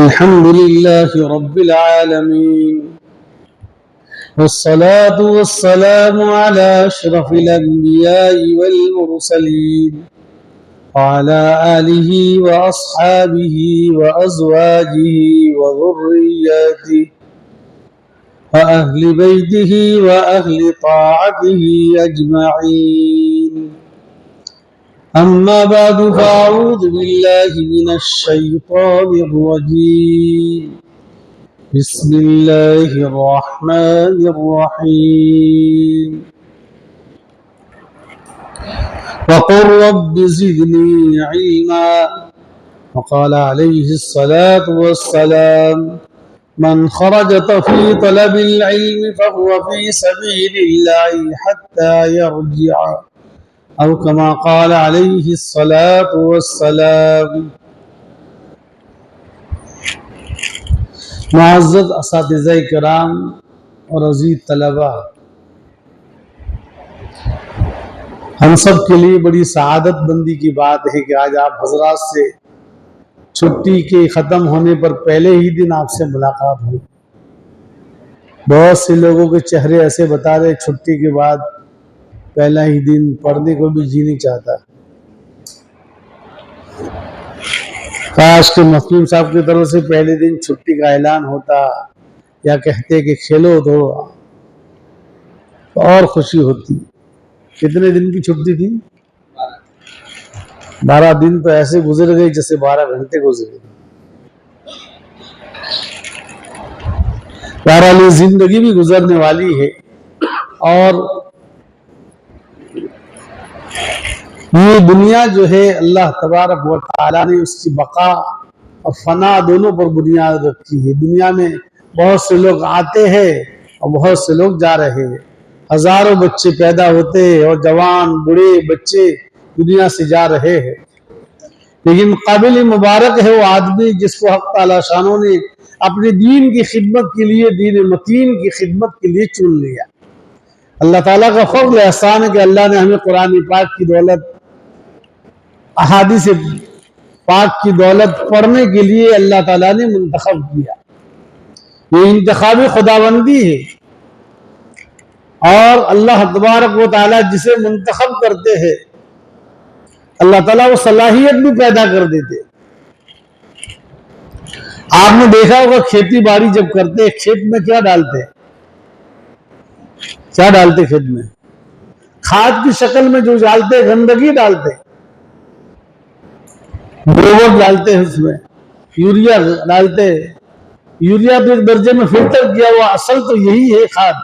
अल्हम्दुलिल्लाहि रब्बिल आलमीन वस्सलातु वस्सलामु अला अशरफिल अंबियाइ वल मुरसलीन व अला आलिहि व अस्हाबिहि व अज़वाजिहि व ज़ुर्रिय्यतिहि व अहलि बैतिहि व अहलि ताअतिहि अजमईन। अम्मा बादु फ़अऊज़ु बिल्लाहि मिनश शैतानिर रजीम। बिस्मिल्लाहिर रहमानिर रहीम। वक़ुल रब्बि ज़िदनी इल्मा। वक़ाल अलैहिस्सलातु वस्सलाम मन खरज फ़ी तलबिल इल्मि फ़हुव फ़ी सबीलिल्लाहि हत्ता यरजिअ औ कमा क़ाल अलैहिस्सलातु वस्सलाम। मुअज़्ज़ज़ असातिज़ाए किराम और अज़ीज़ तलबा, हम सब के लिए बड़ी सआदत बंदी की बात है कि आज आप हज़रात से छुट्टी के ख़त्म होने पर पहले ही दिन आपसे मुलाकात हुई। बहुत से लोगों के चेहरे ऐसे बता रहे छुट्टी के बाद पहला ही दिन पढ़ने को भी जी नहीं चाहता। काश के मखदूम साहब की तरफ से पहले दिन छुट्टी का ऐलान होता या कहते कि खेलो तो और खुशी होती। कितने दिन की छुट्टी थी? 12 दिन तो ऐसे गुजर गए जैसे 12 घंटे गुजरे। बहरहाल जिंदगी भी गुजरने वाली है और ये दुनिया जो है अल्लाह तबारक व तआला ने उसकी बका और फना दोनों पर बुनियाद रखी है। दुनिया में बहुत से लोग आते हैं और बहुत से लोग जा रहे हैं। हजारों बच्चे पैदा होते हैं और जवान बूढ़े बच्चे दुनिया से जा रहे हैं, लेकिन काबिल मुबारक है वो आदमी जिसको हक़ तआला शानों ने अपने दीन की खिदमत के लिए, दीन मतीन की खिदमत के लिए चुन लिया। अल्लाह ताला का फज़्ल एहसान है कि अल्लाह ने हमें कुरान पाक की दौलत, अहादीस पाक की दौलत पढ़ने के लिए अल्लाह ताला ने मुंतखब किया। ये इंतखाबी खुदाबंदी है और अल्लाह तबारक व तआला जिसे मुंतखब करते हैं अल्लाह ताला वो सलाहियत भी पैदा कर देते। आपने देखा होगा खेती बाड़ी जब करते हैं खेत में क्या डालते हैं? क्या डालते खेत में? खाद की शक्ल में जो डालते, गंदगी डालते, गोबर डालते हैं, उसमें यूरिया डालते। यूरिया तो एक दर्जे में फिल्टर किया हुआ, असल तो यही है खाद।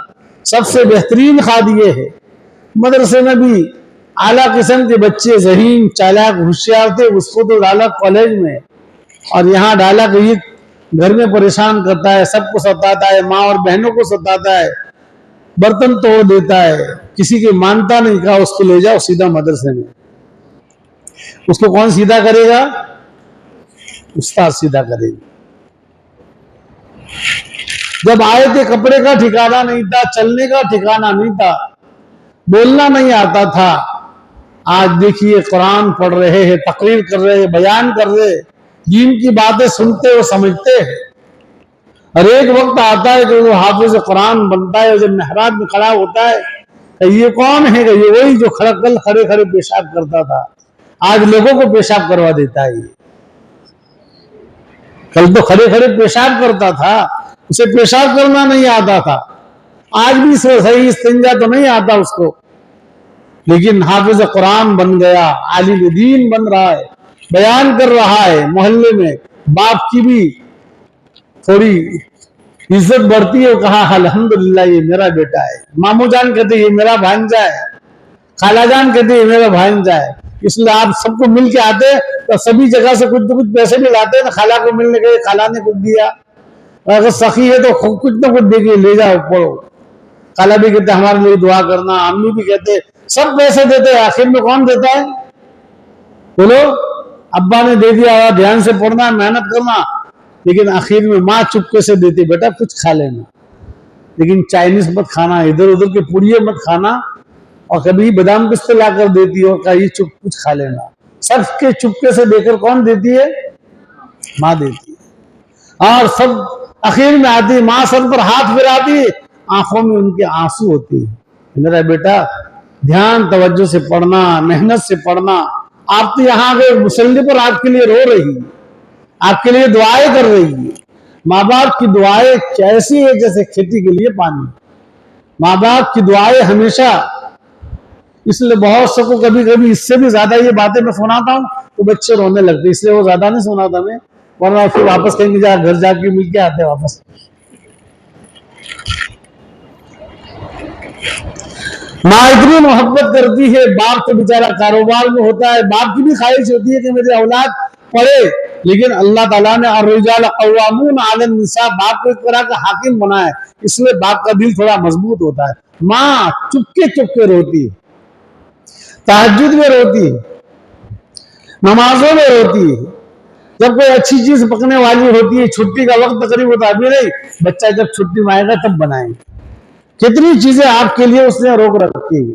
सबसे बेहतरीन खाद ये है। मदरसे में भी आला किस्म के बच्चे ज़हीन चालाक होशियार थे, उसको तो डाला कॉलेज में और यहाँ डाला कि ये घर में परेशान करता है, सबको सताता है, माँ और बहनों को सताता है, बर्तन तोड़ देता है, किसी की मानता नहीं। कहा उसको ले जाओ सीधा मदरसे में। उसको कौन सीधा करेगा? उस्ताद सीधा करेगा। जब आए थे कपड़े का ठिकाना नहीं था, चलने का ठिकाना नहीं था, बोलना नहीं आता था। आज देखिए कुरान पढ़ रहे हैं, तकरीर कर रहे हैं, बयान कर रहे हैं, दीन की बातें सुनते और समझते हैं। और एक वक्त आता है कि वो हाफिज कुरान बनता है, जब मेहराब में खड़ा होता है तो ये कौन है? कि ये वही जो कल खड़े खड़े पेशाब करता था, आज लोगों को पेशाब करवा देता है। कल तो खड़े खड़े पेशाब करता था, उसे पेशाब करना नहीं आता था, आज भी सही इस्तिंजा तो नहीं आता उसको, लेकिन हाफिज कुरान बन गया, आलिम दीन बन रहा है, बयान कर रहा है। मोहल्ले में बाप की भी थोड़ी इज्जत बढ़ती है। कहा अल्हम्दुलिल्लाह ये मेरा बेटा है। मामू जान कहते ये मेरा भांजा है, खाला जान कहते ये मेरा भांजा है। इसलिए आप सबको मिल के आते तो सभी जगह से कुछ तो कुछ पैसे भी लाते ना। खाला को मिलने गए, खाला ने कुछ दिया, अगर सखी है तो कुछ ना कुछ देखिए ले जाओ पढ़ो। खाला भी कहते हमारे लिए दुआ करना, अम्मी भी कहते, सब पैसे देते हैं। आखिर में कौन देता है? बोलो, अब्बा ने दे दिया, ध्यान से पढ़ना, मेहनत करना, लेकिन आखिर में माँ चुपके से देती, बेटा कुछ खा लेना, लेकिन चाइनीज मत खाना, इधर उधर के पुड़िये मत खाना, और कभी बादाम पिस्ते ला कर देती हो, कहीं चुप कुछ खा लेना। सबके चुपके से देकर कौन देती है? माँ देती है। और सब आखिर में आती, माँ सर पर हाथ फिराती, आंखों में उनके आंसू होती। मेरा बेटा ध्यान तवज्जो से पढ़ना, मेहनत से पढ़ना। आप तो यहाँ के मुसल्ले पर आपके लिए रो रही है, आपके लिए दुआएं कर रही है। माँ बाप की दुआएं कैसी है, जैसे खेती के लिए पानी। माँ बाप की दुआएं हमेशा, इसलिए बहुत सबको कभी कभी इससे भी ज्यादा ये बातें मैं सुनाता हूँ तो बच्चे रोने लगते, इसलिए वो ज्यादा नहीं सुनाता मैं, वरना फिर वापस कहेंगे जा घर जाके मिल के आते वापस। माँ इतनी मोहब्बत करती है, बाप तो बेचारा कारोबार में होता है, बाप की भी ख्वाहिश होती है कि मेरी औलाद पढ़े, लेकिन अल्लाह ताला ने अर्रिजाल क़व्वामून अलन निसा, बाप को एक तरह का हाकिम बनाया है, इसलिए बाप का दिल थोड़ा मजबूत होता है। माँ चुपके चुपके रोती है, तहज्जुद में रोती है, नमाजों में रोती है, जब कोई अच्छी चीज पकने वाली होती है, छुट्टी का वक्त करीब होता है, अभी नहीं, बच्चा जब छुट्टी में आएगा तब बनाएंगे। कितनी चीजें आपके लिए उसने रोक रखी है।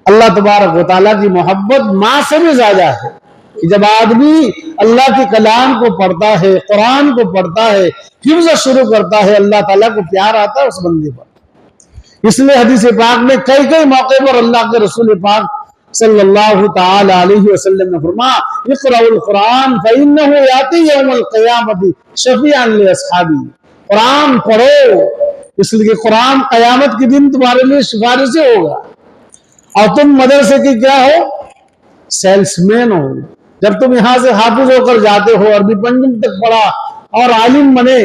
अल्लाह तबारक व तआला की मोहब्बत माँ से भी ज्यादा है कि जब आदमी अल्लाह के कलाम को पढ़ता है, कुरान को पढ़ता है, हिफ्ज़ शुरू करता है, अल्लाह ताला को प्यार आता है उस बंदे पर। इसलिए हदीस पाक में कई कई मौके पर अल्लाह के रसूल पाक सल्लल्लाहु तआला अलैहि वसल्लम ने फरमाया, इक़राउल कुरान फ़इन्नहु याती यौमल क़ियामति शफ़ीअन लि अस्हाबी। कुरान पढ़ो, इसलिए कुरान कयामत के दिन तुम्हारे लिए सिफारिश होगा। और तुम मदरसे की क्या हो, सेल्समैन हो। जब तुम यहां से हाफिज होकर जाते हो, अरबी पंजम तक पढ़ा और आलिम बने,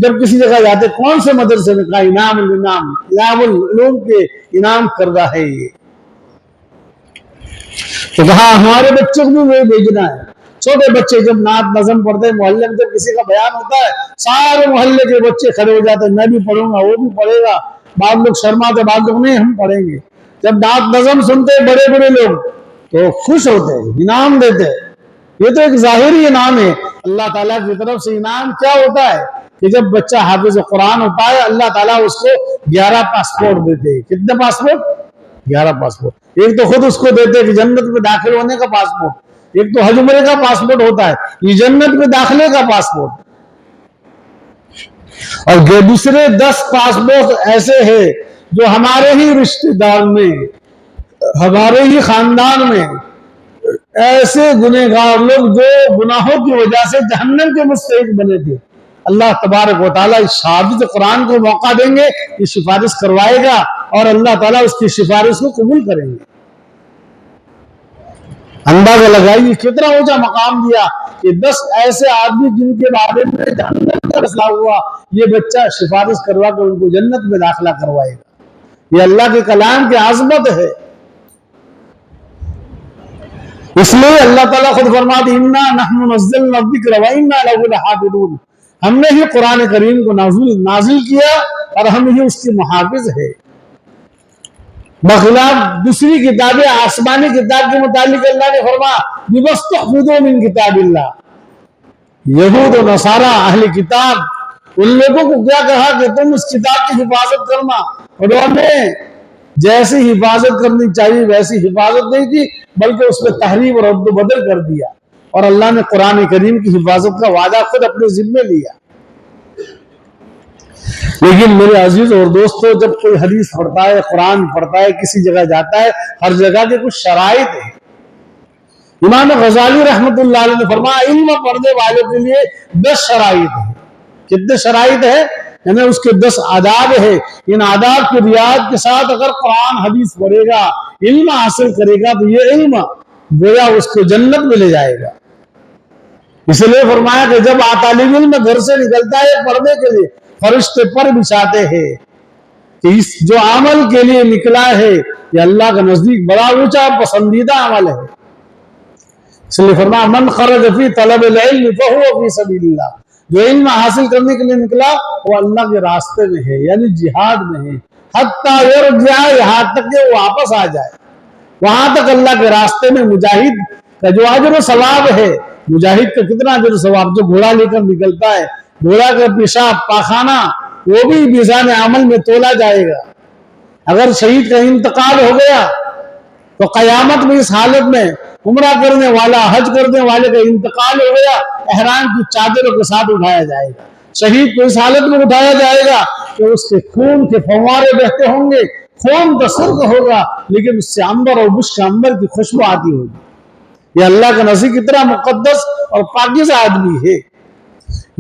जब किसी जगह जाते, कौन से मदरसे में, कहा इनामुल उलूम के इनाम करदा है ये। तो कहा हमारे बच्चों को भी वही भेजना है। छोटे बच्चे जब नात नज़म पढ़ते हैं, मोहल्ले में जब किसी का बयान होता है, सारे मोहल्ले के बच्चे खड़े हो जाते हैं, मैं भी पढ़ूंगा, वो भी पढ़ेगा। बाद लोग शर्माते, बाद लोग नहीं हम पढ़ेंगे। जब नात नज़म सुनते हैं बड़े बड़े लोग तो खुश होते हैं, इनाम देते हैं। ये तो एक जाहिरी इनाम है अल्लाह ताला की तरफ से। इनाम क्या होता है कि जब बच्चा हाफिज कुरान होता है, अल्लाह ताला उसको 11 पासपोर्ट देते हैं। कितने पासपोर्ट? 11 पासपोर्ट। एक तो खुद उसको देते हैं कि जन्नत में दाखिल होने का पासपोर्ट, एक तो हज उम्रे का पासपोर्ट होता है, ये जन्नत में दाखिले का पासपोर्ट, और जो दूसरे 10 पासपोर्ट ऐसे हैं जो हमारे ही रिश्तेदार में, हमारे ही खानदान में ऐसे गुनहगार लोग जो गुनाहों की वजह से जहन्नम के मुस्तहिक बने थे, अल्लाह तबारक व तआला इस हाफिज़ कुरान को मौका देंगे, ये सिफारिश करवाएगा और अल्लाह ताला उसकी सिफारिश को कबूल करेंगे। अंदाजा लगाइए कितना ऊंचा मकाम दिया कि 10 ऐसे आदमी जिनके बारे में जन्नत का फैसला हुआ, ये बच्चा सिफारिश करवा कर उनको जन्नत में दाखिला करवाएगा। ये अल्लाह के कलाम की आज़मत है। इसलिए अल्लाह ताला खुद फरमाते, इन्ना नहनु नज़्ज़लना ज़िक्र व इन्ना लहु लहाफ़िज़ून। हमने ही कुरान करीम को नाजिल किया और हम ही उसके मुहाफिज है। बखिलाफ दूसरी किताबें, आसमानी किताब के मुतालिक अल्लाह ने फरमाया, बिमस्तहफ़िज़ू मिन किताबिल्लाह। यहूद और नसारा अहले किताब, उन लोगों को क्या कहा कि तुम उस किताब की हिफाजत करना, उन्होंने जैसी हिफाजत करनी चाहिए वैसी हिफाजत नहीं की, बल्कि उसमें तहरीफ और रद्द बदल कर दिया। और अल्लाह ने कुरान करीम की हिफाजत का वादा खुद अपने जिम्मे लिया। लेकिन मेरे अजीज और दोस्तों, जब कोई हदीस पढ़ता है, कुरान पढ़ता है, किसी जगह जाता है, हर जगह के कुछ शराइत है। इमाम गजाली रहमतुल्लाह अलैह ने फरमाया, इल्म पढ़ने वालों के लिए 10 शराइत है। कितने शराइत है? यानी उसके 10 आदाब है। इन आदाब की रियायत के साथ अगर कुरान हदीस पढ़ेगा, इल्म हासिल करेगा, तो ये इल्म गोया उसको जन्नत में ले जाएगा। इसलिए फरमाया कि जब तालिब इल्म घर से निकलता है पढ़ने के लिए, फरिश्ते पर बिछाते हैं कि इस जो अमल के लिए निकला है ये अल्लाह के नजदीक बड़ा ऊंचा पसंदीदा अमल है। इसलिए फरमाया, मन खरज फी तलबिल इल्म फहुवा फी सबीलिल्लाह। जो इल्म हासिल करने के लिए निकला वो अल्लाह के रास्ते में है, यानी जिहाद में है। हत्ता यरजा, यहाँ तक कि वो वापस आ जाए, वहां तक अल्लाह के रास्ते में मुजाहिद का जो अजर सवाब है, मुजाहिद का कितना अजर सवाब, जो घोड़ा लेकर निकलता है, घोड़ा का पेशाब पाखाना वो भी मीज़ान अमल में तोला जाएगा। अगर शहीद का इंतकाल हो गया तो कयामत में इस हालत में उम्रा करने वाला, हज करने वाले का इंतकाल हो गया, एहराम की चादरों के साथ उठाया जाएगा। शहीद को इस हालत में उठाया जाएगा कि उसके खून के फव्वारे बहते होंगे, खून तो सुर्ख होगा, लेकिन उससे अंबर और मुश्क अंबर की खुशबू आती होगी। ये अल्लाह का नज़ीर कितना मुकद्दस और पाकीज़ा आदमी है।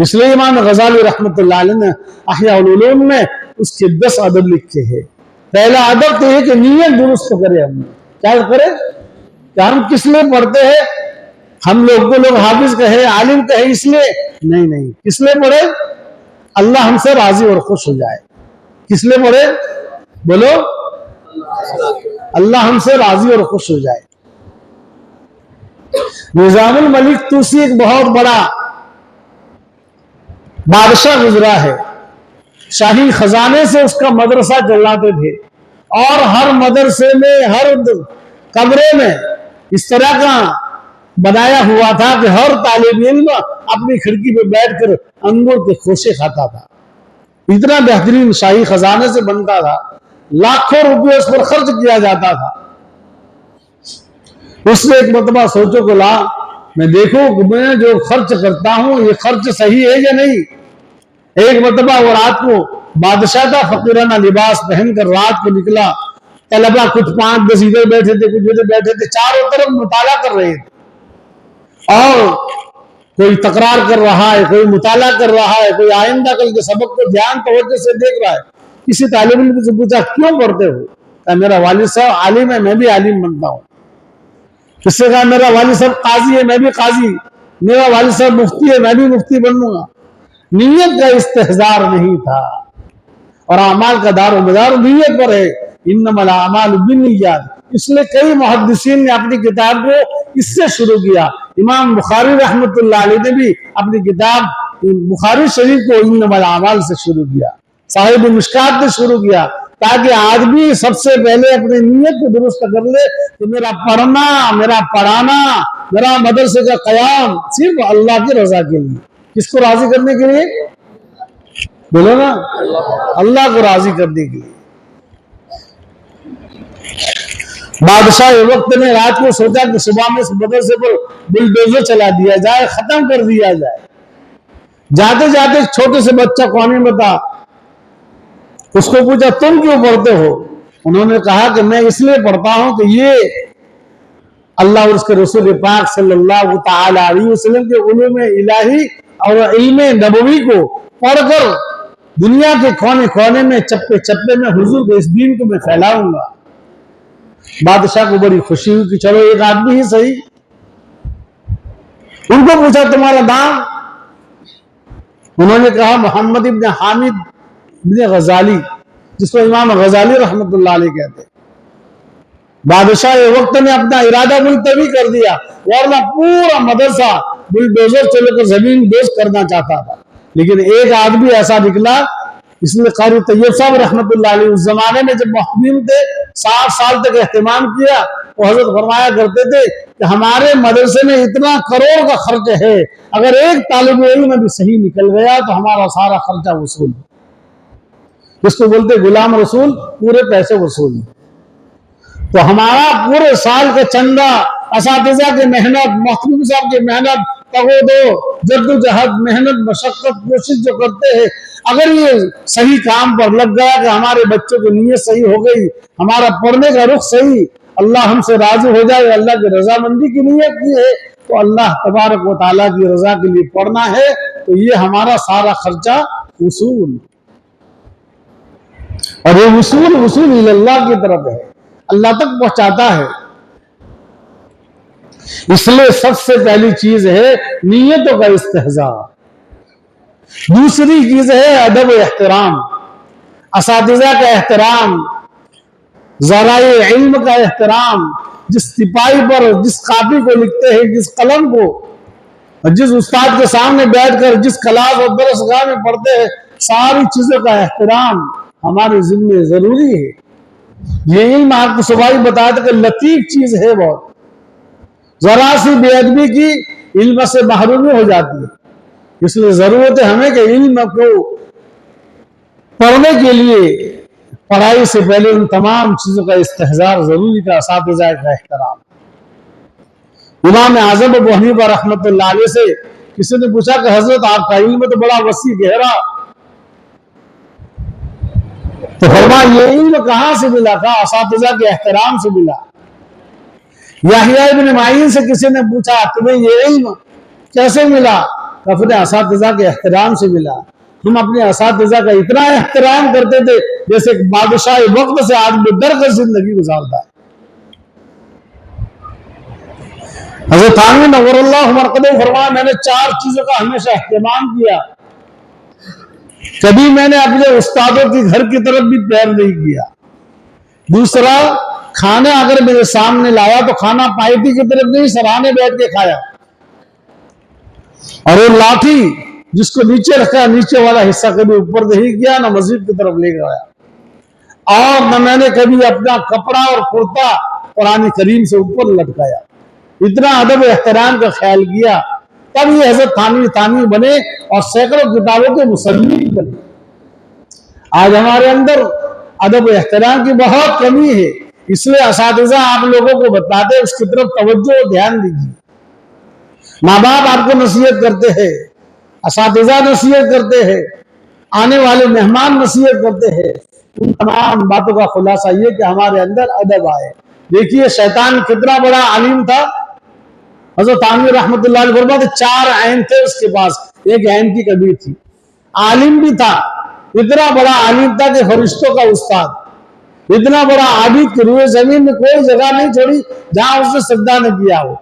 इसलिए इमाम गजाली रहमतुल्लाह अलैह ने अहया उल उलूम में उसके 10 अदब लिखे हैं। पहला अदब तो है कि नीयत दुरुस्त करे। हम क्या करे कि हम किस लिए पढ़ते हैं? हम लोग को लोग हाफिज कहे, आलिम कहे इसलिए नहीं, किस लिए पढ़े? अल्लाह हमसे राजी और खुश हो जाए। किस लिए पढ़े? बोलो, अल्लाह हमसे राजी और खुश हो जाए। निजामुल मलिक तुसी एक बहुत बड़ा बादशाह गुजरा है। शाही खजाने से उसका मदरसा चलाते थे और हर मदरसे में, हर कमरे में इस तरह का बनाया हुआ था कि हर तालिब इल्म अपनी खिड़की पे बैठकर अंगूर के खोसे खाता था। इतना बेहतरीन शाही खजाने से बनता था, लाखों रुपये उस पर खर्च किया जाता था। उसने एक मतबा सोचो को ला, मैं देखूं कि मैं जो खर्च करता हूं ये खर्च सही है या नहीं। एक मतबा वो रात को बादशाह का फकीराना लिबास पहनकर रात को निकला। तलबा कुछ 5-10 इधर बैठे थे, कुछ इधर बैठे थे, चारों तरफ मुताला कर रहे थे और कोई तकरार कर रहा है, कोई मुताला कर रहा है, कोई आइंदा कल के सबक को ध्यान तवज्जो से देख रहा है। किसी तालिब इल्म से पूछा क्यों पढ़ते हो? कहा मेरा वालिद साहब आलिम है, मैं भी आलिम बनता हूं। किससे कहा मेरा वालिद साहब काजी है, मैं भी काजी, मेरा वालिद साहब मुफ्ती है, मैं भी मुफ्ती बनूंगा। नीयत का इस्तेहजार नहीं था और अमाल का दारोमदार नीयत पर है। इन्नमल अमालु बिन्नियात। इसलिए कई मुहद्दिसीन ने अपनी किताब को इससे शुरू किया। इमाम बुखारी रहमतुल्लाह अलैह ने भी अपनी किताब बुखारी शरीफ को इन्नमल अमाल से शुरू किया, साहिब मिशकात ने शुरू किया, ताकि आदमी सबसे पहले अपनी नीयत को दुरुस्त कर ले कि मेरा पढ़ना, मेरा पढ़ाना, मेरा मदरसे का कयाम सिर्फ अल्लाह की रजा के लिए। किसको राजी करने के लिए? बोलो ना, अल्लाह को राजी करने के लिए। बादशाह वक्त ने रात को सोचा कि सुबह में इस मदरसे पर बुलडोजर चला दिया जाए, खत्म कर दिया जाए। जाते जाते छोटे से बच्चा कौन बता, उसको पूछा तुम क्यों पढ़ते हो? उन्होंने कहा कि मैं इसलिए पढ़ता हूं कि ये अल्लाह और उसके रसूल पाक सल्लल्लाहु तआला अलैहि वसल्लम के उलूम इलाही और इल्म नबवी को पढ़कर दुनिया के कोने कोने में, चप्पे चप्पे में हुजूर के इस दीन को मैं फैलाऊंगा। बादशाह को बड़ी खुशी हुई कि चलो एक आदमी ही सही। उनको पूछा तुम्हारा नाम? उन्होंने कहा मोहम्मद इब्न हामिद इब्न गजाली, जिसको इमाम गजाली रहमतुल्लाह अलैह कहते हैं। बादशाह वक्त ने अपना इरादा मुलतवी कर दिया, वरना पूरा मदरसा बुलडोजर चलकर जमीन दोस्त करना चाहता था। लेकिन एक आदमी ऐसा निकला, इसलिए कारी तैयब साहब रहमतुल्लाह अलैह उस जमाने में जब मुहद्दिम थे 60 साल तक एहतमाम किया, वो हजरत फरमाया करते थे कि हमारे मदरसे में इतना करोड़ का खर्च है, अगर एक तालिब इल्म भी सही निकल गया तो हमारा सारा खर्चा वसूल। जिसको बोलते गुलाम रसूल, पूरे पैसे वसूल। तो हमारा पूरे साल का चंदा, असातिज़ा की मेहनत, मुहद्दिम साहब की मेहनत, तगोदो, जद्दोजहद, मेहनत, मशक्कत, कोशिश जो करते हैं, अगर ये सही काम पर लग गया कि हमारे बच्चों की नीयत सही हो गई, हमारा पढ़ने का रुख सही, अल्लाह हमसे राजी हो जाए, अल्लाह की रजामंदी की नीयत की है, तो अल्लाह तबारक व तआला की रजा के लिए पढ़ना है, तो ये हमारा सारा खर्चा वसूल। और ये वसूल अल्लाह की तरफ है, अल्लाह तक पहुंचाता है। इसलिए सबसे पहली चीज है नीयतों का इस्तेहज़ार। दूसरी चीज है अदब एहतराम, असातिज़ा का एहतराम, ज़राए इल्म का एहतराम। जिस सिपाही पर, जिस कापी को लिखते हैं, जिस कलम को, जिस उस्ताद के सामने बैठकर जिस क्लास और दरसगाह में पढ़ते हैं, सारी चीजों का एहतराम हमारे जिम्मे जरूरी है। ये इल्म आपको सुबह बताते कि लतीफ चीज है बहुत, जरा सी बेअदबी की इल्म से महरूमी हो जाती है। इसलिए जरूरत है हमें कि इल्म को पढ़ने के लिए पढ़ाई से पहले उन तमाम चीजों का इस्तेहजार जरूरी था, असातिज़ा का एहतराम। इमाम आज़म अबू हनीफा रहमतुल्लाह अलैह से किसी ने पूछा कि हजरत आपका इल्म तो बड़ा वसी गहरा, तो फरमाया ये इल्म कहां से मिला? था असातिज़ा के एहतराम से मिला। याहिया इब्न माईन से किसी ने पूछा तुम्हें ये इल्म कैसे मिला? तो अपने असातिज़ा के एहतराम से मिला। हम अपने असातिज़ा का इतना एहतराम करते थे जैसे बादशाह वक्त से आदमी डर कर जिंदगी गुजारता है। हज़रत थानवी नव्वरल्लाहु मरक़दहू फरमाया मैंने 4 चीजों का हमेशा एहतमाम किया, कभी मैंने अपने उस्तादों के घर की तरफ भी पैर नहीं किया। दूसरा, खाना अगर मेरे सामने लाया तो खाना पायटी की तरफ नहीं सराहने बैठ के खाया, और वो लाठी जिसको नीचे रखा नीचे वाला हिस्सा कभी ऊपर नहीं किया, ना मस्जिद की तरफ ले गया, और न मैंने कभी अपना कपड़ा और कुर्ता कुरान करीम से ऊपर लटकाया। इतना अदब एहतराम का ख्याल किया, तब ये हज़रत थानवी बने और सैकड़ों किताबों के मुसन्निफ बने। आज हमारे अंदर अदब एहतराम की बहुत कमी है, इसलिए असातिज़ा आप लोगों को बताते उसकी तरफ तवज्जो और ध्यान दीजिए। माँ बाप आपको नसीहत करते हैं, असातिज़ा नसीहत करते हैं, आने वाले मेहमान नसीहत करते हैं। उन तमाम बातों का खुलासा ये कि हमारे अंदर अदब आए। देखिए शैतान कितना बड़ा आलिम था। हज़रत थानवी रहमतुल्लाह अलैह फरमाते 4 ऐन थे उसके पास, एक ऐन की कमी थी। आलिम भी था, इतना बड़ा आलिम था कि फरिश्तों का उस्ताद, इतना बड़ा आबिद कि रूए जमीन में कोई जगह नहीं छोड़ी जहां उसने सजदा न किया हो।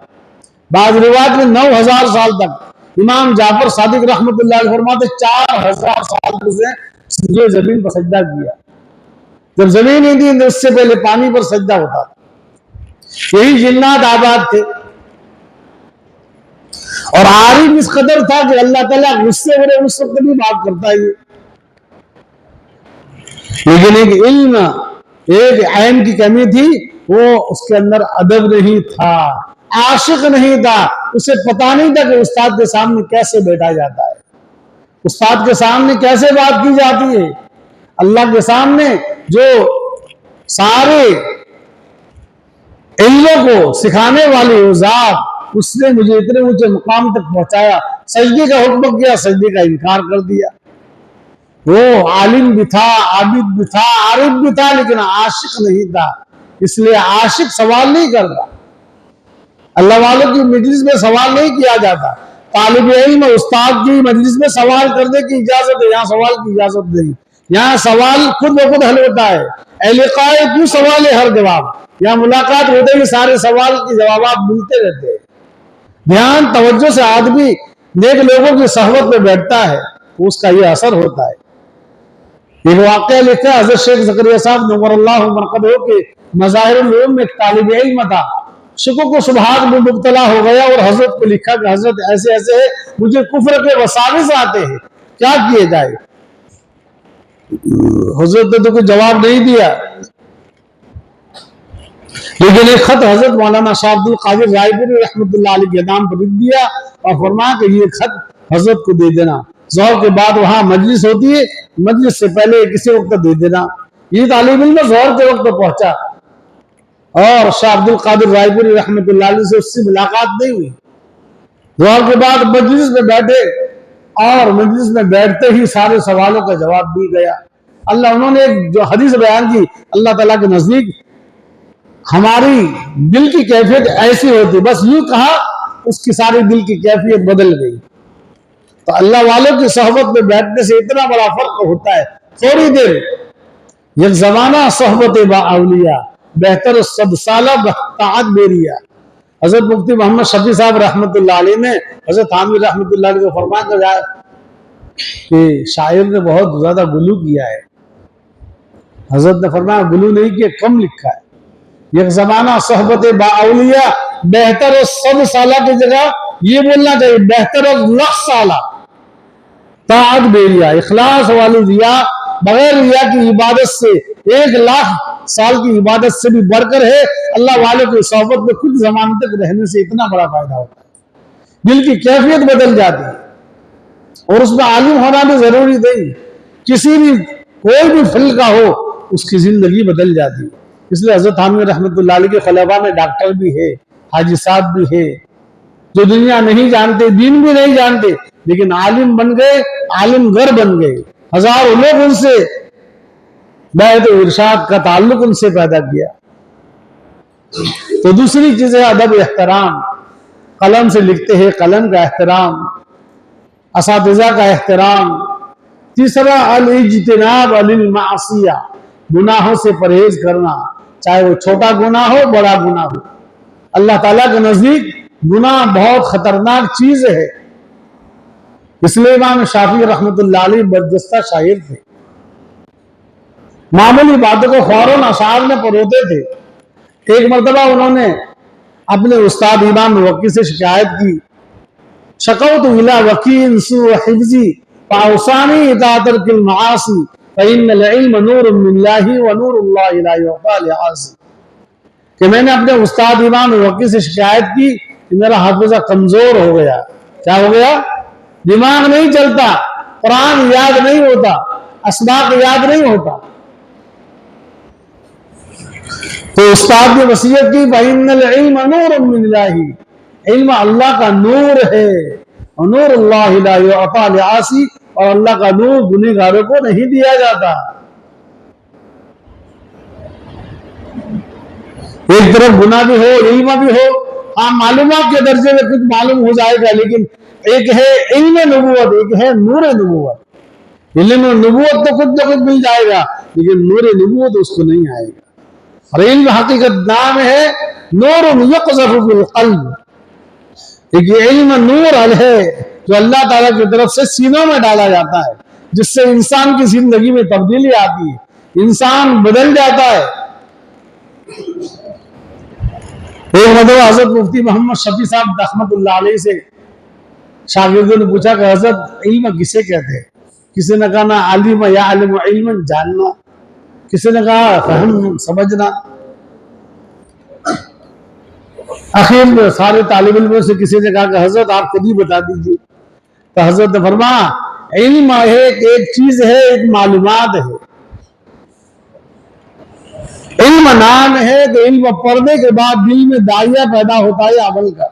बाद रिवायत में 9000 साल तक इमाम जाफर सादिक रहमतुल्लाह अलैह फरमाते 4000 साल उसने जमीन पर सजदा किया। जब जमीन ही थी उससे पहले पानी पर सजदा होता था। यही जिन्नात आबाद थे, और आरिफ इस कदर था कि अल्लाह ताला गुस्से हो रहे उस वक्त भी बात करता है। लेकिन एक इल्म, एक ऐन की कमी थी, वो उसके अंदर अदब नहीं था, आशिक नहीं था, उसे पता नहीं था कि उस्ताद के सामने कैसे बैठा जाता है, उस्ताद के सामने कैसे बात की जाती है। अल्लाह के सामने जो सारे इल्मों को सिखाने वाली ज़ात, उसने मुझे इतने ऊंचे मुकाम तक पहुंचाया, सजदे का हुक्म किया, सजदे का इनकार कर दिया। वो आलिम भी था, आबिद भी था, आरिफ भी था, लेकिन आशिक नहीं था। इसलिए आशिक सवाल नहीं करता, अल्लाह वालों की मजलिस में सवाल नहीं किया जाता। तालिब इल्म उस्ताद की मजलिस में सवाल करने की इजाजत है, यहाँ सवाल की इजाजत नहीं। यहाँ सवाल खुद ब खुद हल होता है। लिकाए क्यों सवाल है हर जवाब, यहाँ मुलाकात होते ही सारे सवाल के जवाब मिलते रहते हैं। ध्यान तवज्जो से आदमी नेक लोगों की सहबत में बैठता है, उसका यह असर होता है। एक वाक़या लिखा है हज़रत शेख ज़करिया साहब नव्वरल्लाहु मरक़दहू के मज़ाहिरुल उलूम में एक तालिब इल्म था, शुक्र को सुबहात में मुब्तला हो गया और हजरत को लिखा कि हजरत ऐसे ऐसे है, मुझे कुफ्र के वसाविस आते हैं, क्या किए जाए। हजरत ने तो कोई जवाब नहीं दिया, लेकिन एक खत हजरत मौलाना शाह अब्दुल कादिर रायपुरी रहमतुल्लाह अलैह के नाम पर लिख दिया और फरमाया कि ये खत हजरत को दे देना, ज़ोहर के बाद वहां मजलिस होती है, मजलिस से पहले किसी वक्त दे देना। ये तालिब इल्म ज़ोहर के वक्त पहुंचा और शाह अब्दुल कादिर रायपुरी रहमतुल्लाह अलैह से उससे मुलाकात नहीं हुई। ज़ोहर के बाद मजलिस में बैठे और मजलिस में बैठते ही सारे सवालों का जवाब दी गया। अल्लाह, उन्होंने एक जो हदीस बयान की, अल्लाह ताला के नजदीक हमारी दिल की कैफियत ऐसी होती, बस यूं कहा उसकी सारी दिल की कैफियत बदल गई। तो अल्लाह वालों की सोहबत में बैठने से इतना बड़ा फर्क होता है। थोड़ी देर एक जमाना सोहबत बाउलिया बेहतर सद साला ताअत बेरिया। हजरत मुफ्ती मोहम्मद शफी साहब रहमतुल्लाह अलैह ने हजरत थानवी रहमतुल्लाह अलैह को फरमाया कि शायर ने बहुत ज्यादा गुलू किया है। हजरत ने फरमाया गुलू नहीं किया, कम लिखा है। एक जमाना सोहबत बाउलिया बेहतर सद साला की जगह ये बोलना चाहिए बेहतर लख साला ताअत बेरिया। इखलास वाली रिया, बगैर रिया की इबादत से 1 लाख साल की इबादत से भी बढ़कर है। अल्लाह वालों की सोहबत में कुछ जमाने तक रहने से इतना बड़ा फायदा होता है, दिल की कैफियत बदल जाती है। और उसमें आलिम होना भी जरूरी नहीं, किसी भी कोई भी फिल का हो उसकी जिंदगी बदल जाती है। इसलिए हजरत हामिद रहमतुल्लाह अलैह के खलीफा में डॉक्टर भी है, हाजी साहब भी है, जो दुनिया नहीं जानते, दीन भी नहीं जानते, लेकिन आलिम बन गए, आलिमगर बन गए। हजारों लोग उनसे बैत इरशाद का ताल्लुक उनसे पैदा किया। तो दूसरी चीज है अदब एहतराम, कलम से लिखते हैं, कलम का एहतराम, असातिज़ा का एहतराम। तीसरा अल इज्तिनाब अनिल मासिया, गुनाहों से परहेज करना, चाहे वो छोटा गुनाह हो बड़ा गुनाह हो। अल्लाह ताला के नजदीक गुनाह बहुत खतरनाक चीज है। इसलिए इमाम शाफी रहमतुल्लाह अलैह बरजस्ता शायर थे, मामूली बातों को फौरन अशार में परोते थे। एक मरतबा उन्होंने अपने उस्ताद इमाम वकी से शिकायत की, शकौत इला वकील हिफ्जी पाउसानी इतातर किल मासी फ़इन्नल इल्म नूरुम मिनल्लाहि व नूरुल्लाहि ला युता लिआसी, कि मैंने अपने उस्ताद इमाम वकी से शिकायत की कि मेरा हाफिजा कमजोर हो गया। क्या हो गया? दिमाग नहीं चलता, कुरान याद नहीं होता, असबाक याद नहीं होता। तो उस्ताद ने वसीयत की फ़इन्नल इल्म नूरुम मिनल्लाहि, इल्म अल्लाह का नूर है, और नूरुल्लाहि ला युता लिआसी, और अल्लाह का नूर गुनहगारों को नहीं दिया जाता। एक तरफ गुनाह भी हो, इल्म भी हो, हाँ मालूमात के दर्जे में कुछ मालूम हो जाएगा, लेकिन एक है इल्म नबूवत, एक है नूर नबूवत। इल्म नबूवत तो कुछ न कुछ मिल जाएगा, लेकिन नूर नबूवत उसको नहीं आएगा। और इल्म हकीकत नाम है नूर यक़ज़फ़ु फ़िल क़ल्ब, एक ये इल्म नूर है जो अल्लाह ताला की तरफ से सीनों में डाला जाता है, जिससे इंसान की जिंदगी में तब्दीली आती है, इंसान बदल जाता है। एक मरतबा हजरत मुफ्ती मोहम्मद शफी साहब रहमतुल्लाह अलैह से शागिर्दों ने पूछा कि हजरत इल्म किसे कहते हैं? किसी ने कहा ना आलिम या आलिम इल्म जानना, किसी ने कहा फहम समझना। आखिर में सारे तालिब इल्मों से किसी ने कहा कि हजरत आप खुद ही बता दीजिए। तो हजरत ने फरमाया इल्म है एक चीज है, एक मालूमात है। इल्म नाम है कि इल्म पढ़ने के बाद दिल में दाइया पैदा होता है अमल का,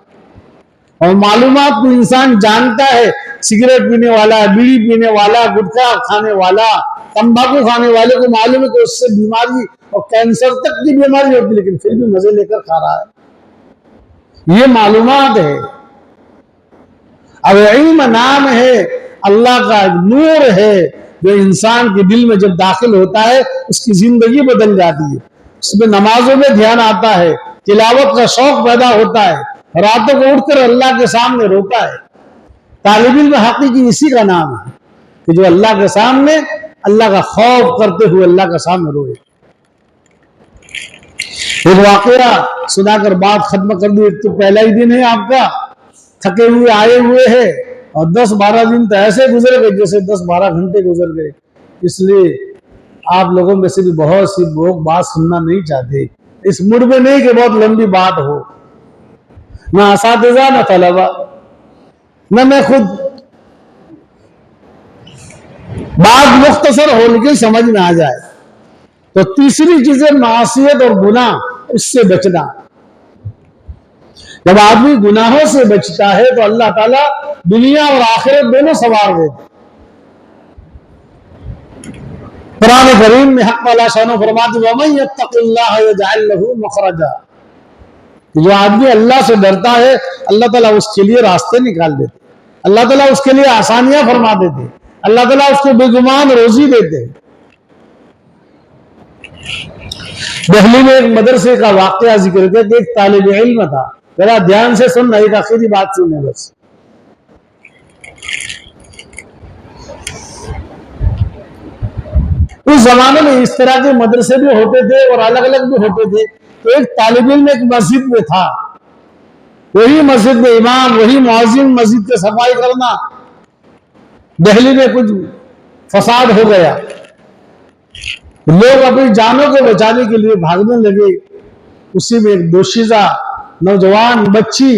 और मालूमात को इंसान जानता है। सिगरेट पीने वाला, बीड़ी पीने वाला, गुटखा खाने वाला, तंबाकू खाने वाले को मालूम है कि उससे बीमारी और कैंसर तक की बीमारी होती है, लेकिन फिर भी मजे लेकर खा रहा है। ये मालूमात है। अब इल्म नाम है अल्लाह का नूर है, जो इंसान के दिल में जब दाखिल होता है उसकी जिंदगी बदल जाती है। उसमें नमाजों में ध्यान आता है, तिलावत का शौक पैदा होता है, रातों को उठकर अल्लाह के सामने रोता है। तालिब इल्म हकीकी इसी का नाम है कि जो अल्लाह के सामने अल्लाह का खौफ करते हुए अल्लाह के सामने रोए। एक वाकया सुनाकर बात खत्म कर दी। तो पहला ही दिन है आपका, थके हुए आए हुए हैं, और 10-12 दिन तो ऐसे गुजर गए जैसे 10-12 घंटे गुजर गए। इसलिए आप लोगों में से भी बहुत सी लोग बात सुनना नहीं चाहते, इस मूड में नहीं कि बहुत लंबी बात हो। ना असातिज़ा ना तलबा न मैं खुद, बात मुख्तसर हो लेकिन समझ में आ जाए। तो तीसरी चीज है मासियत और गुनाह, उससे बचना। जब आदमी गुनाहों से बचता है तो अल्लाह ताला दुनिया और आखिरत दोनों सवार देते। कुरान करीम में हक वाला शानो फरमाते वमन यत्तक़िल्लाह यजअल लहू मखरजा, जो आदमी अल्लाह से डरता है अल्लाह ताला उसके लिए रास्ते निकाल देते, अल्लाह ताला उसके लिए आसानियां फरमा देते, अल्लाह ताला उसको बेगुमान रोजी देते। दिल्ली में एक मदरसे का वाकया जिक्र करके एक तालिब इल्म था, जरा ध्यान से सुनना, एक आखिरी बात सुनने बस। उस जमाने में इस तरह के मदरसे भी होते थे और अलग अलग भी होते थे। तो एक तालिब इल्म एक मस्जिद में था, वही मस्जिद में इमाम, वही मुअज्जिन मस्जिद की सफाई करना। दिल्ली में कुछ फसाद हो गया, लोग अपनी जानों को बचाने के लिए भागने लगे। उसी में एक दोशीज़ा नौजवान बच्ची,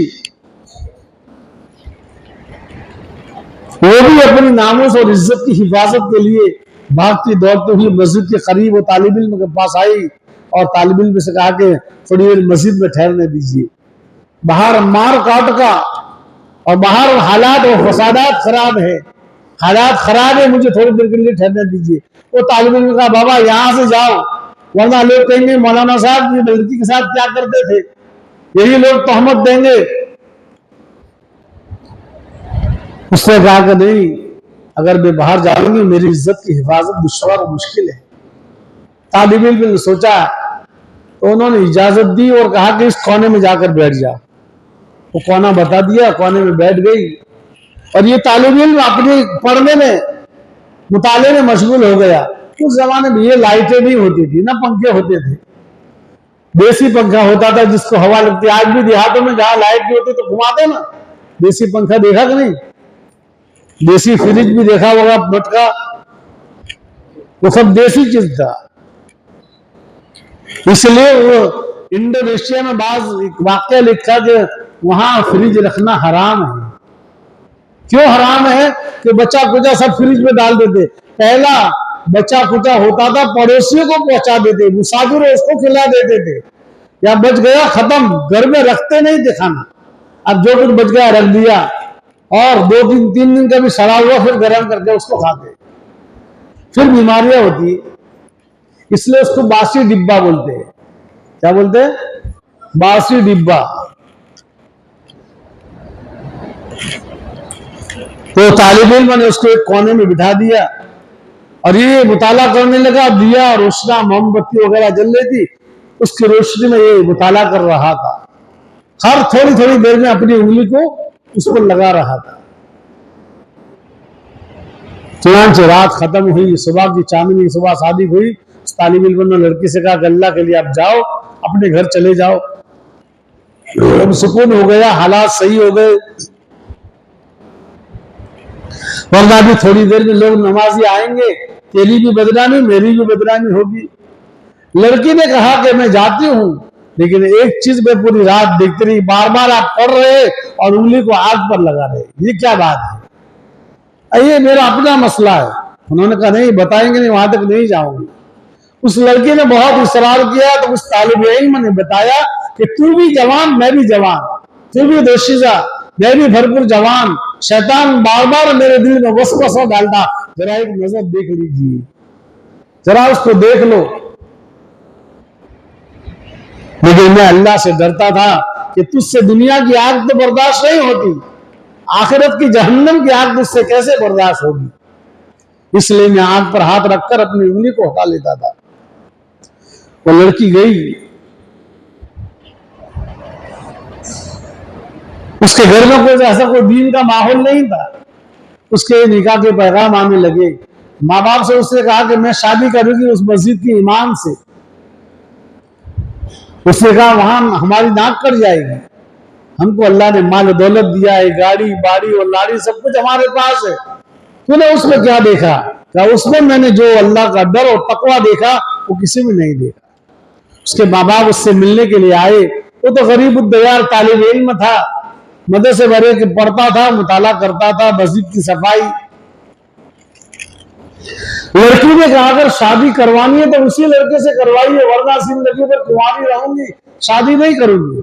वो भी अपनी नामों और इज्जत की हिफाजत के लिए भागती दौड़ती हुई मस्जिद के करीब वो तालिब इल्म के पास आई और तालिब इल्म से कहा कि थोड़ी देर मस्जिद में ठहरने दीजिए। बाहर मार काट का और बाहर हालात और फसादात खराब है, हालात खराब है, मुझे थोड़ी देर के लिए ठहरने दीजिए। वो तालिब इल्म का बाबा यहाँ से जाओ, वरना लोग कहेंगे मौलाना साहब ये लड़की के साथ क्या करते थे, यही लोग तहमत देंगे। उसने कहा कि नहीं, अगर मैं बाहर जाऊंगी मेरी इज्जत की हिफाजत दुश्वार और मुश्किल है। तालिब इल्म ने सोचा तो उन्होंने इजाजत दी और कहा कि इस कोने में जाकर बैठ जा। वो कोना बता दिया, कोने में बैठ गई और ये तालिब इल्म अपने पढ़ने में मुताले में मशगूल हो गया। उस जमाने में ये लाइटें नहीं होती थी, ना पंखे होते थे, देसी पंखा होता था जिसको हवा लगती। आज भी देहातों में जहां लाइट नहीं होती तो घुमाते ना देसी पंखा, देखा कि नहीं? देसी फ्रिज भी देखा होगा, मटका, वो सब देसी चीज था। इसलिए वो इंडोनेशिया में बाज एक वाक्य लिखा कि वहां फ्रिज रखना हराम है। क्यों हराम है? कि बच्चा कुचा सब फ्रिज में डाल देते। पहला बच्चा कुचा होता था पड़ोसियों को पहुंचा देते, मुसाफिर उसको खिला देते थे, या बच गया खत्म, घर में रखते नहीं थे खाना। अब जो कुछ बच गया रख दिया और 2-3 दिन का भी सड़ा हुआ फिर गर्म करके उसको खाते, फिर बीमारियां होती। इसलिए उसको बासी डिब्बा बोलते हैं। क्या बोलते हैं? बासी डिब्बा। तो तालिब इल्म ने उसको एक कोने में बिठा दिया और ये मुताला करने लगा। दिया रोशना मोमबत्ती वगैरह जल रही थी, उसकी रोशनी में ये मुताला कर रहा था। हर थोड़ी थोड़ी देर में अपनी उंगली को उस पर लगा रहा था। चुनांचे रात खत्म हुई, सुबह की चांदनी, सुबह शादी हुई। तालिब इल्म ने लड़की से कहा अल्लाह के लिए आप जाओ, अपने घर चले जाओ। अब सुकून हो गया, हालात सही हो गए, वरना भी थोड़ी देर में लोग नमाजी आएंगे, तेरी भी बदनामी मेरी भी बदनामी होगी। लड़की ने कहा कि मैं जाती हूं, लेकिन एक चीज मैं पूरी रात देखती रही, बार बार आप पढ़ रहे और उंगली को आग पर लगा रहे, ये क्या बात है? ये मेरा अपना मसला है। उन्होंने कहा नहीं बताएंगे नहीं, वहां तक नहीं जाऊंगी। उस लड़की ने बहुत इसरार किया तो उस तालिब इल्म ने बताया कि तू भी जवान मैं भी जवान, तू भी दोशीजा मैं भी भरपूर जवान, शैतान बार बार मेरे दिल में वसवसा डालता, जरा एक नजर देख लीजिए, जरा उसको देख लो। लेकिन मैं अल्लाह से डरता था कि तुझसे दुनिया की आग तो बर्दाश्त नहीं होती, आखिरत की जहन्नम की आग तुझसे कैसे बर्दाश्त होगी। इसलिए मैं आग पर हाथ रखकर अपनी उंगली को हटा लेता था। वो लड़की गई, उसके घर में कोई ऐसा कोई दीन का माहौल नहीं था। उसके निकाह के पैगाम आने लगे। माँ बाप से उसने कहा कि मैं शादी करूंगी उस मस्जिद के इमाम से। उसने कहा वहां हमारी नाक कट जाएगी, हमको अल्लाह ने माल दौलत दिया है, गाड़ी बाड़ी और लाड़ी सब कुछ हमारे पास है, तूने उसमें क्या देखा? क्या उसमें मैंने जो अल्लाह का डर और तकवा देखा वो किसी में नहीं देखा। उसके माँ बाप उससे मिलने के लिए आए। वो तो गरीब उद्दयार तालिब इल्म था, मदरसे भरे के पढ़ता था, मुताला करता था, मस्जिद की सफाई। लड़की ने कहा अगर शादी करवानी है तो उसी लड़के से करवाइए, वरना जिंदगी भर कुंवारी रहूंगी, शादी नहीं करूंगी।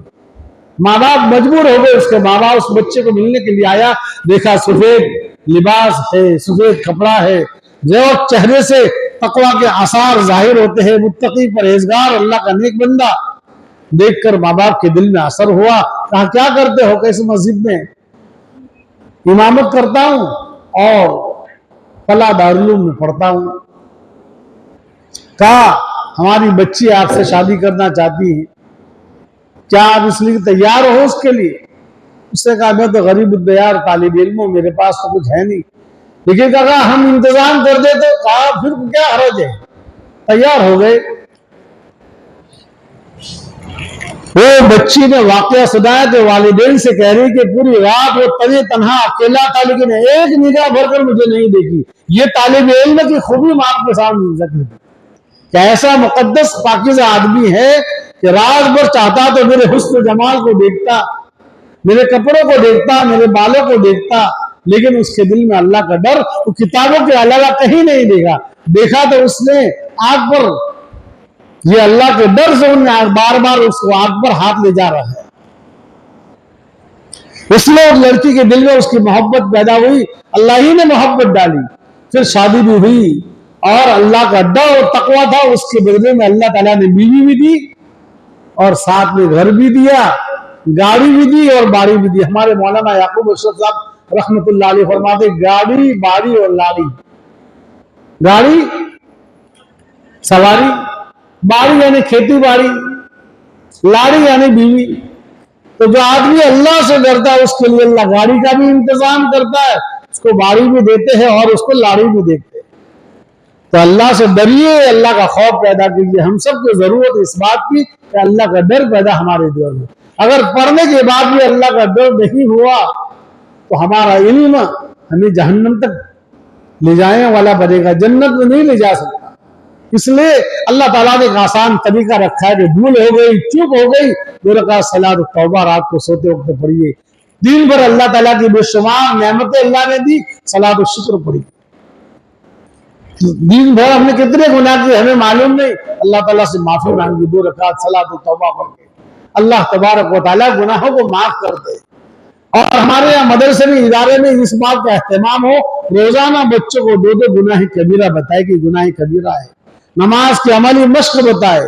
माँ बाप मजबूर हो गए। उसके माँ बाप उस बच्चे को मिलने के लिए आया, देखा सफेद लिबास है, सफेद कपड़ा है, जो चेहरे से तकवा के आसार जाहिर होते हैं, मुत्तकी परहेजगार अल्लाह का नेक बंदा। देखकर माँ बाप के दिल में असर हुआ। कहा क्या करते हो? कैसे? मस्जिद में इमामत करता हूं और फला दारुल में पढ़ता हूं। कहा हमारी बच्ची आपसे शादी करना चाहती है, क्या आप इसलिए तैयार हो उसके लिए? उसने कहा मैं तो गरीब उद्दयार तालिब इल्म हूं, मेरे पास तो कुछ है नहीं। लेकिन कहा हम इंतजाम कर देते। कहा फिर क्या हर्ज है? तैयार हो गए। वो बच्ची ने वाकया सुनाया कि वालिदैन से कह रही कि पूरी रात वो तने तन्हा अकेला था, लेकिन एक निगाह भरकर मुझे नहीं देखी। ये तालिब इल्म की खूबी मैं आपके सामने जिक्र की। क्या ऐसा मुकद्दस पाकीज़ा आदमी है कि रात भर चाहता तो मेरे हुस्न जमाल को देखता, मेरे कपड़ों को देखता, मेरे बालों को देखता, लेकिन उसके दिल में अल्लाह का डर वो किताबों के अलावा कहीं नहीं देखा तो उसने आग पर, ये अल्लाह के डर से उन्हें बार बार उसको आग पर हाथ ले जा रहा है। इसलिए उस लड़की के दिल में उसकी मोहब्बत पैदा हुई, अल्लाह ही ने मोहब्बत डाली, फिर शादी भी हुई और अल्लाह का डर और तकवा था, उसके बदले में अल्लाह ताला ने बीवी भी दी और साथ में घर भी दिया, गाड़ी भी दी और बाड़ी भी दी। हमारे मौलाना याकूब अशरफ साहब रहमतुल्लाह अलैह फरमाते, गाड़ी बाड़ी और लाड़ी, गाड़ी सवारी, बाड़ी यानी खेती बाड़ी, लाड़ी यानी बीवी। तो जो आदमी अल्लाह से डरता है उसके लिए अल्लाह गाड़ी का भी इंतजाम करता है, उसको बाड़ी भी देते हैं और उसको लाड़ी भी देते हैं। तो अल्लाह से डरिए, अल्लाह का खौफ पैदा कीजिए। हम सबको जरूरत है इस बात की कि अल्लाह का डर पैदा हमारे दिल में। अगर पढ़ने के बाद भी अल्लाह का डर नहीं हुआ तो हमारा इल्म हमें जहन्नम तक ले जाने वाला बनेगा, जन्नत में नहीं ले जा सकता। इसलिए अल्लाह ताला ने एक आसान तरीका रखा है कि भूल हो गई, चूक हो गई, 2 रकात सलात तौबा रात को सोते वक्त पढ़िए। दिन भर अल्लाह ताला की बेशुमार नेमतें अल्लाह ने दी, सलात और शुक्र पढ़िए। दिन भर हमने कितने गुनाह किए हमें मालूम नहीं, अल्लाह ताला से माफी मांगी, 2 रकात सलात तौबा पढ़ के अल्लाह तबारक व तआला गुनाहों को माफ कर दे। और हमारे यहाँ मदरसे में, इदारे में इस बात का एहतमाम हो, रोजाना बच्चों को 2 गुनाह कबीरा बताए कि गुनाह कबीरा है। नमाज की अमली मश्क बताए,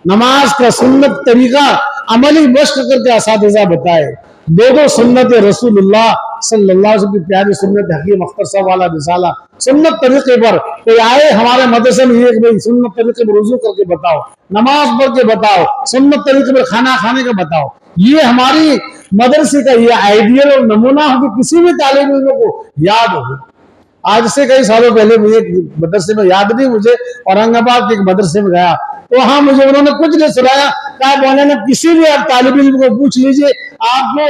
नमाज का सुन्नत तरीका अमली मश्क करके असातिज़ा बताए। 2 सुन्नत रसूलुल्लाह सल्लल्लाहु अलैहि वसल्लम की प्यारी सुन्नत हकीम अख्तर साहब वाला रिसाला, सुन्नत तरीके पर कोई आए हमारे मदरसे में, ये भाई सुन्नत तरीके पर वुज़ू करके बताओ, नमाज पढ़ के बताओ, सुन्नत तरीके पर खाना खाने का बताओ। ये हमारी मदरसे का ये आइडियल और नमूना हो कि किसी भी तालिब इल्म को याद हो। आज से कई सालों पहले मुझे मदरसे में, याद नहीं मुझे, औरंगाबाद के एक मदरसे में गया तो वहां मुझे उन्होंने कुछ नहीं सुनाया, कहा मौलाना किसी भी आप तालिब इल्म को पूछ लीजिए, आपको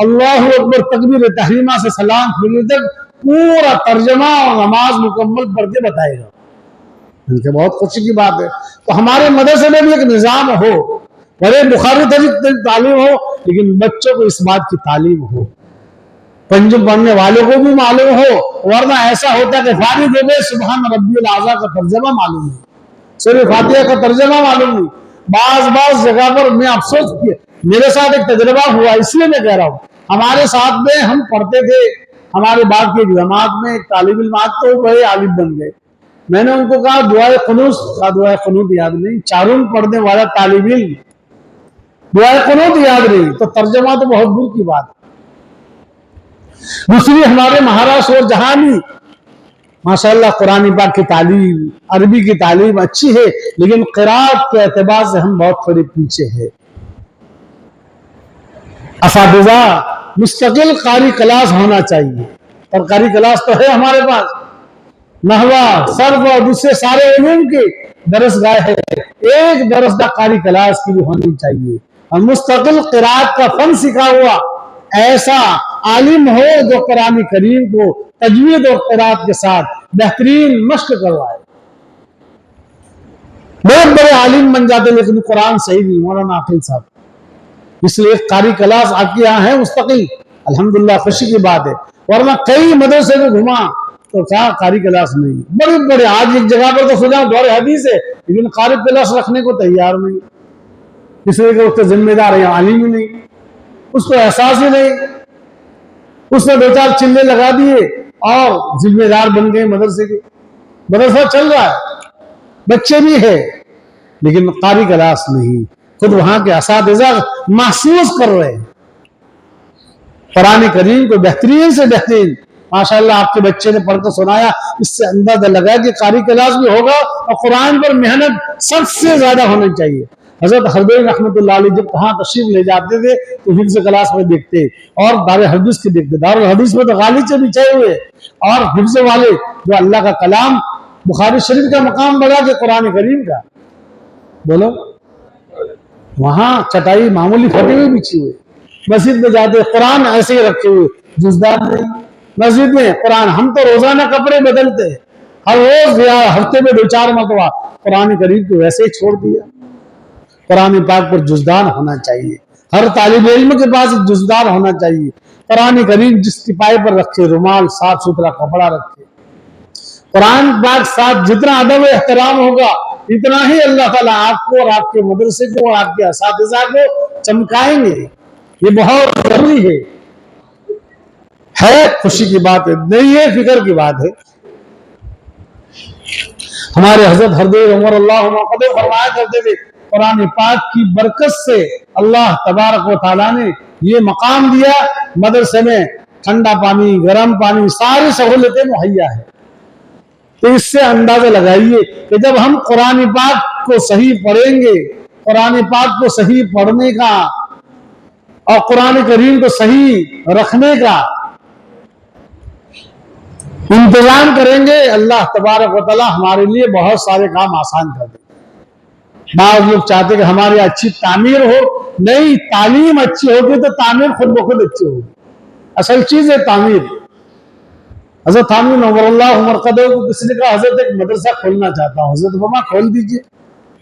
अल्लाहु अकबर तकबीर तहरीमा से सलाम फिरने तक पूरा तर्जमा और नमाज मुकम्मल पढ़ के बताएगा। उनके बहुत खुशी की बात है। तो हमारे मदरसे में भी एक निजाम हो, बड़े बुखारी तालीम हो, लेकिन बच्चों को इस बात की तालीम हो, पंजुम पढ़ने वालों को भी मालूम हो। वरना ऐसा होता है कि फारिग हो गए, सुबहान रब्बिल आज़ा का तर्जमा मालूम नहीं, सूरह फातिहा का तर्जमा मालूम नहीं। बाज जगह पर मैं अफसोस किया, मेरे साथ एक तजर्बा हुआ, इसलिए मैं कह रहा हूँ। हमारे साथ में हम पढ़ते थे, हमारे बाद की जमात में एक तालिब इल्म तो बड़े आलिम बन गए। मैंने उनको कहा दुआए क़ुनूत का, दुआए क़ुनूत याद नहीं, चारून पढ़ने वाला तालिब इल्म दुआए क़ुनूत याद नहीं, तो तर्जमा तो बहुत दूर की बात। दूसरी, हमारे महाराष्ट्र और जहां भी माशाअल्लाह कुरान पाक की तालीम, अरबी की तालीम अच्छी है, लेकिन क़िराअत के एतबार से हम बहुत थोड़े पीछे हैं। असातिज़ा मुस्तकिल कारी क्लास होना चाहिए, और कारी क्लास तो है हमारे पास, नहवा सर्फ और दूसरे सारे इल्म के दरसगाह है, एक दरसगाह कारी क्लास की भी होनी चाहिए। और मुस्तकिल क़िराअत का फन सीखा हुआ ऐसा आलिम हो जो कुरान करीम को तजवीद और क़िराअत के साथ बेहतरीन मश्क करवाए। बहुत बड़े आलिम बन जाते लेकिन कुरान सही नहीं, मौलाना आकिल साहब। इसलिए कारी क्लास आपके यहाँ है मुस्तकिल, अल्हम्दुलिल्लाह, खुशी की बात है। वरना कई मदरसे में घुमा तो क्या कारी क्लास नहीं, बड़े बड़े, आज एक जगह पर तो सुना दौर हदीस है, लेकिन कारी क्लास रखने को तैयार नहीं, इसलिए उसके जिम्मेदार है आलिम ही नहीं, उसको एहसास ही नहीं, उसने 2-4 चिल्ले लगा दिए और जिम्मेदार बन गए मदरसे के। मदरसा चल रहा है, बच्चे भी है, लेकिन कारी क्लास नहीं। खुद वहां के असातिज़ा महसूस कर रहे हैं कुरान करीम को बेहतरीन से बेहतरीन। माशाअल्लाह आपके बच्चे ने पढ़कर सुनाया, इससे अंदाजा लगा कि कारी क्लास भी होगा और कुरान पर मेहनत सबसे ज्यादा होनी चाहिए। हजरत हरदई रहमतुल्लाह अलैह जब कहाँ तशरीफ ले जाते थे तो हिफ्ज़ क्लास में देखते और दारुल हदीस के देखते। दारुल हदीस में तो गालीचे बिछाए हुए और हिफ्ज़ वाले जो अल्लाह का कलाम बुखारी शरीफ का मकाम बढ़ा के कुरान करीम का, बोलो, वहां चटाई मामूली फटे हुए बिछी हुए। मस्जिद में जाते कुरान ऐसे ही रखे हुए, जुज़दार नहीं मस्जिद में कुरान। हम तो रोजाना कपड़े बदलते हैं, हर रोज या हफ्ते में 2-4 मरतबा कुरान करीम को वैसे ही छोड़ दिया। कुरान पाक पर जुज़दान होना चाहिए, हर तालिब इल्म के पास एक जुजदार होना चाहिए। कुरान करीम जिस टिपाई पर रखे, रुमाल, साफ सुथरा कपड़ा रखे, कुरान पाक साथ जितना अदब एहतराम होगा इतना ही अल्लाह ताला आपको और आपके मदरसे को और आपके असातिज़ा को चमकाएंगे। ये बहुत जरूरी है खुशी की बात है, नहीं है फिक्र की बात है। हमारे हजरत हरदेव उमर अल्लाह कदर फरमाया करते थे, कुरान पाक की बरकत से अल्लाह तबारक व तआला ने ये मकाम दिया, मदरसे में ठंडा पानी, गर्म पानी, सारी सहूलतें मुहैया है। तो इससे अंदाजा लगाइए कि जब हम कुरान पाक को सही पढ़ेंगे, कुरान पाक को सही पढ़ने का और कुरान करीम को सही रखने का इंतजाम करेंगे, अल्लाह तबारक व तआला हमारे लिए बहुत सारे काम आसान कर देंगे। बाद लोग चाहते कि हमारी अच्छी तामीर हो, नहीं, तालीम अच्छी होगी तो तामीर खुद ब खुद अच्छी होगी। असल चीज है तामीर। हजरत थामी नवरुल्लाह मरकदो को किसी ने कहा, हजरत एक मदरसा खोलना चाहता हूँ। हजरत फरमा खोल दीजिए।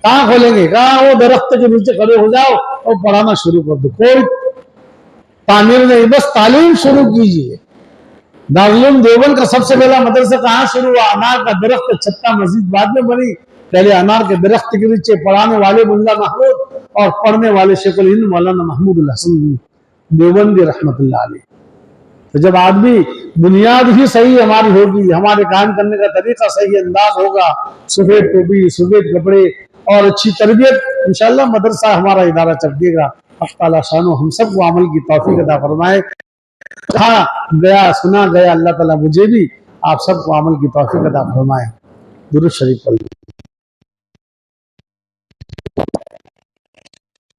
कहाँ खोलेंगे? कहा वो दरख्त के नीचे खड़े हो जाओ और पढ़ाना शुरू कर दो। कोई तामीर नहीं, बस तालीम शुरू कीजिए। दारुल देवबंद का सबसे पहला मदरसा कहाँ शुरू हुआ? अनार का दरख्त छत्ता मस्जिद बाद में बनी, पहले अनार के दरख्त के नीचे पढ़ाने वाले मुल्ला महमूद और पढ़ने वाले शेखुल हिंद मौलाना महमूद हसन देवबंदी रहमतुल्लाह अलैह। तो जब आदमी बुनियाद ही सही हमारी होगी, हमारे काम करने का तरीका सही अंदाज होगा, सफेद टोपी, सफेद कपड़े और अच्छी तरबियत, इंशाअल्लाह मदरसा हमारा इदारा चलेगा। अल्लाह ताला शानो हम सबको अमल की तौफीक अता फरमाए। कहा गया सुना गया, अल्लाह ताला मुझे भी आप सबको अमल की तौफीक अता फरमाए। दुरूद शरीफ पढ़